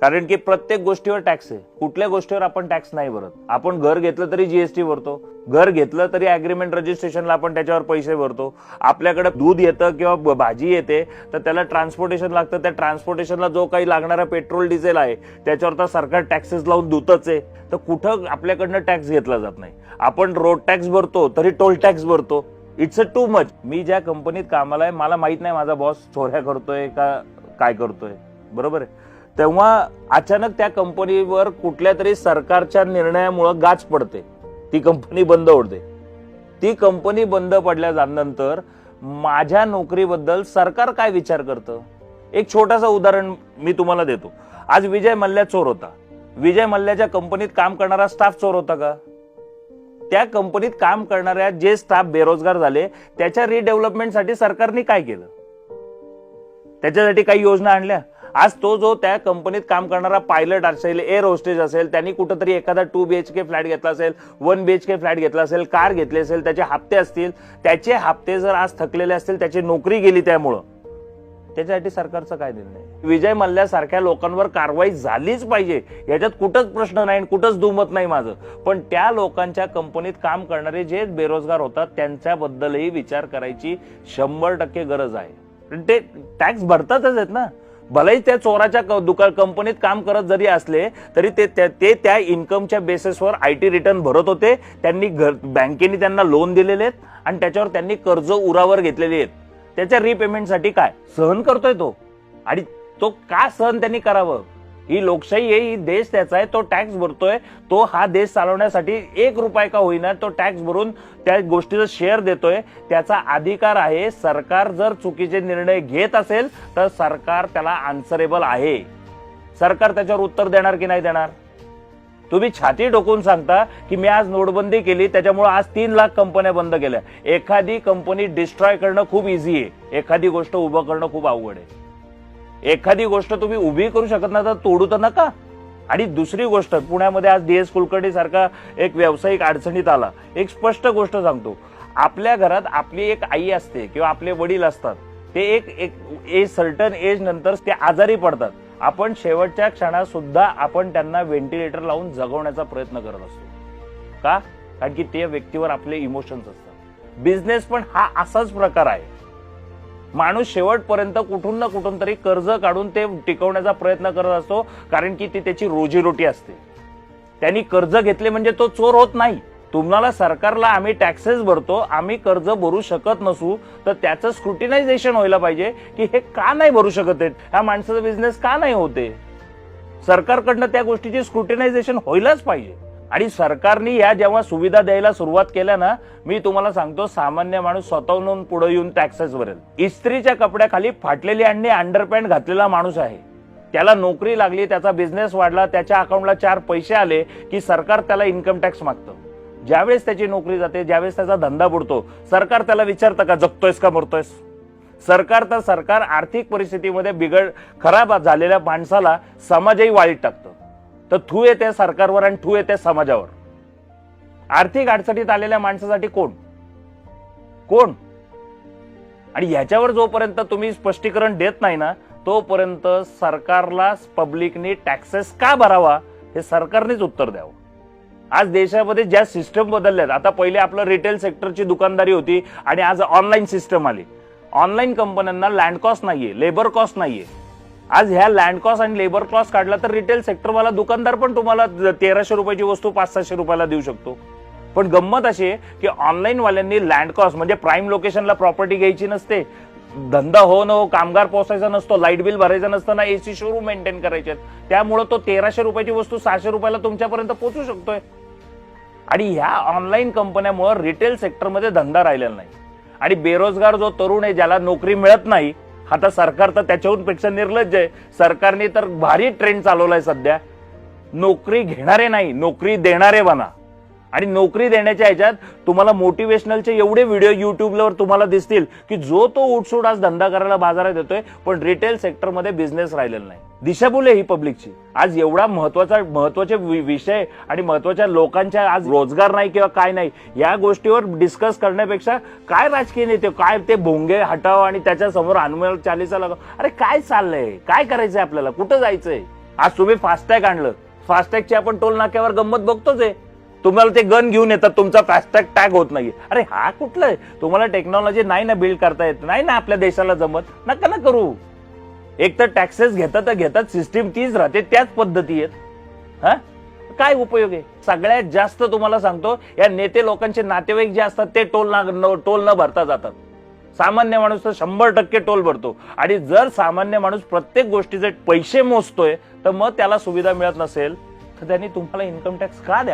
कारण की प्रत्येक गोष्टीवर टॅक्स आहे. कुठल्या गोष्टीवर आपण टॅक्स नाही भरत. आपण घर घेतलं तरी जीएसटी भरतो, घर घेतलं तरी अग्रीमेंट रजिस्ट्रेशनला आपण त्याच्यावर पैसे भरतो. आपल्याकडे दूध येतं किंवा भाजी येते तर त्याला ट्रान्सपोर्टेशन लागतं. त्या ट्रान्सपोर्टेशनला जो काही लागणारा पेट्रोल डिझेल आहे त्याच्यावर तर सरकार टॅक्सेस लावून दूतच आहे. तर कुठं आपल्याकडनं टॅक्स घेतला जात नाही. आपण रोड टॅक्स भरतो तरी टोल टॅक्स भरतो. It's a too much. मी ज्या कंपनीत कामाला आहे मला माहित नाही माझा बॉस चोऱ्या करतोय का काय करतोय, बरोबर आहे. तेव्हा अचानक त्या कंपनीवर कुठल्या तरी सरकारच्या निर्णयामुळे गाज पडते, ती कंपनी बंद होते. ती कंपनी बंद पडल्यानंतर माझ्या नोकरीबद्दल सरकार काय विचार करतं. एक छोटासा उदाहरण मी तुम्हाला देतो. आज विजय मल्ल्या चोर होता. विजय मल्ल्याच्या कंपनीत काम करणारा स्टाफ चोर होता का? त्या कंपनीत काम करणाऱ्या जे स्टाफ बेरोजगार झाले त्याच्या रिडेव्हलपमेंटसाठी सरकारने काय केलं? त्याच्यासाठी काही योजना आणल्या? आज तो जो त्या कंपनीत काम करणारा पायलट असेल, एअर होस्टेस असेल, त्यांनी कुठंतरी एखादा 2 BHK फ्लॅट घेतला असेल, 1 BHK फ्लॅट घेतला असेल, कार घेतली असेल, त्याचे हप्ते असतील, त्याचे हप्ते जर आज थकलेले असतील, त्याची नोकरी गेली त्यामुळं, त्याच्यासाठी सरकारचा काय निर्णय? विजय मल्ल्यासारख्या लोकांवर कारवाई झालीच पाहिजे, याच्यात कुठंच प्रश्न नाही, कुठंच दुमत नाही माझं. पण त्या लोकांच्या कंपनीत काम करणारे जे बेरोजगार होतात त्यांच्याबद्दलही विचार करायची 100% गरज आहे. ते टॅक्स भरतातच आहेत ना. भलेही त्या चोराच्या कंपनीत काम करत जरी असले तरी ते त्या इन्कमच्या बेसिसवर IT रिटर्न भरत होते. त्यांनी बँकेने त्यांना लोन दिलेले आहेत आणि त्याच्यावर त्यांनी कर्ज उरावर घेतलेले आहेत. त्याच्या रिपेमेंटसाठी काय सहन करतोय तो, आणि तो का सहन त्यांनी करावं? ही लोकशाही आहे, ही देश त्याचा आहे, तो टॅक्स भरतोय. तो हा देश चालवण्यासाठी 1 रुपया का होईना तो टॅक्स भरून त्या गोष्टीचा शेअर देतोय. त्याचा अधिकार आहे. सरकार जर चुकीचे निर्णय घेत असेल तर सरकार त्याला आन्सरेबल आहे. सरकार त्याच्यावर उत्तर देणार की नाही देणार? तुम्ही छाती ठोकून सांगता की मी आज नोटबंदी केली त्याच्यामुळे आज 3 लाख कंपन्या बंद केल्या. एखादी कंपनी डिस्ट्रॉय करणं खूप इझी आहे, एखादी गोष्ट उभं करणं खूप अवघड आहे. एखादी गोष्ट तुम्ही उभी करू शकत नाही तर तोडू तर नका. आणि दुसरी गोष्ट, पुण्यामध्ये आज DS कुलकर्णी सारखा एक व्यावसायिक अडचणीत आला. एक स्पष्ट गोष्ट सांगतो, आपल्या घरात आपली एक आई असते किंवा आपले वडील असतात, ते एक सर्टन एज नंतर ते आजारी पडतात. आपण शेवटच्या क्षणात सुद्धा आपण त्यांना व्हेंटिलेटर लावून जगवण्याचा प्रयत्न करत असतो. का? कारण की त्या व्यक्तीवर आपले इमोशन्स असतात. बिझनेस पण हा असाच प्रकार आहे. माणूस शेवटपर्यंत कुठून ना कुठून तरी कर्ज काढून ते टिकवण्याचा प्रयत्न करत असतो, कारण की ती त्याची रोजीरोटी असते. त्यांनी कर्ज घेतले म्हणजे तो चोर होत नाही. तुम्हाला सरकारला आम्ही टॅक्सेस भरतो, आम्ही कर्ज भरू शकत नसू तर त्याचं स्क्रुटिनायझेशन व्हायला पाहिजे की हे का नाही भरू शकत आहेत, ह्या माणसाचा बिझनेस का नाही होते. सरकारकडनं त्या गोष्टीची स्क्रुटिनायझेशन व्हायलाच पाहिजे. आणि सरकारने या जेव्हा सुविधा द्यायला सुरुवात केल्या ना, मी तुम्हाला सांगतो सामान्य माणूस स्वतःहून पुढे येऊन टॅक्सेस भरेल. इस्त्रीच्या कपड्याखाली फाटलेली आणि अंडरपॅन्ट घातलेला माणूस आहे, त्याला नोकरी लागली, त्याचा बिझनेस वाढला, त्याच्या अकाउंटला 4 पैसे आले की सरकार त्याला इन्कम टॅक्स मागतं. ज्यावेळेस त्याची नोकरी जाते, ज्यावेळेस त्याचा धंदा बुडतो, सरकार त्याला विचारतं का जगतोयस का मरतोयस? सरकार आर्थिक परिस्थितीमध्ये खराब झालेल्या माणसाला समाजही वाळीत टाकतं. तर थू येते सरकारवर आणि थू येते समाजावर. आर्थिक अडचणीत आलेल्या माणसासाठी कोण? आणि ह्याच्यावर जोपर्यंत तुम्ही स्पष्टीकरण देत नाही ना, तोपर्यंत सरकारला पब्लिकने टॅक्सेस का भरावा हे सरकारनेच उत्तर द्यावं. आज देशामध्ये ज्या सिस्टम बदलल्यात, आता पहिले आपलं रिटेल सेक्टरची दुकानदारी होती आणि आज ऑनलाईन सिस्टम आली. ऑनलाईन कंपन्यांना लँड कॉस्ट नाहीये, लेबर कॉस्ट नाहीये. आज ह्या लँड कॉस्ट आणि लेबर कॉस्ट काढला तर रिटेल सेक्टरवाला दुकानदार पण तुम्हाला 1300 रुपयाची वस्तू 500-600 रुपयाला देऊ शकतो. पण गंमत अशी आहे की ऑनलाईन वाल्यांनी लँड कॉस्ट म्हणजे प्राईम लोकेशनला प्रॉपर्टी घ्यायची नसते, धंदा हो न हो, कामगार पोहोचायचा नसतो, लाईट बिल भरायचं नसतं ना, AC शोरूम मेंटेन करायचे. त्यामुळे तो 1300 रुपयाची वस्तू 600 रुपयाला तुमच्यापर्यंत पोहोचू शकतोय. आणि ह्या ऑनलाईन कंपन्यामुळे रिटेल सेक्टरमध्ये धंदा राहिलेला नाही. आणि बेरोजगार जो तरुण आहे, ज्याला नोकरी मिळत नाही, आता सरकार तर त्याच्याहून पेक्षा निर्लज्ज आहे. सरकारने तर भारी ट्रेंड चालवलाय सध्या. नोकरी घेणारे नाही, नोकरी देणारे बना. आणि नोकरी देण्याच्या ह्याच्यात तुम्हाला मोटिवेशनलचे एवढे व्हिडिओ युट्यूबवर तुम्हाला दिसतील की जो तो उठसूट आज धंदा करायला बाजारात येतोय, पण रिटेल सेक्टरमध्ये बिझनेस राहिलेला नाही. दिशाभूल आहे ही पब्लिकची. आज एवढा महत्वाचे विषय आणि महत्वाच्या लोकांच्या आज रोजगार नाही किंवा काय नाही, या गोष्टीवर डिस्कस करण्यापेक्षा काय राजकीय नेते, काय ते भोंगे हटाव आणि त्याच्या समोर हनुमान चालीसा लागाव. अरे काय चाललंय, काय करायचंय आपल्याला, कुठं जायचंय? आज तुम्ही फास्टॅग आणलं, फास्टॅगची आपण टोल नाक्यावर गंमत बघतोच आहे. तुम्हाला ते गन घेऊन येतात, तुमचा फास्टॅग टॅग होत नाही. अरे हा कुठलं आहे? तुम्हाला टेक्नॉलॉजी नाही ना बिल्ड करता येत, नाही ना आपल्या देशाला जमत, नका ना करू. एक तर टॅक्सेस घेतात, सिस्टीम तीच राहते, त्याच पद्धती आहेत. हा काय उपयोग आहे? सगळ्यात जास्त तुम्हाला सांगतो, या नेते लोकांचे नातेवाईक जे असतात ते टोल न भरता जातात. सामान्य माणूस तर 100% टोल भरतो. आणि जर सामान्य माणूस प्रत्येक गोष्टीचे पैसे मोजतोय, तर मग त्याला सुविधा मिळत नसेल, तर त्यांनी तुम्हाला इन्कम टॅक्स का द्यावा?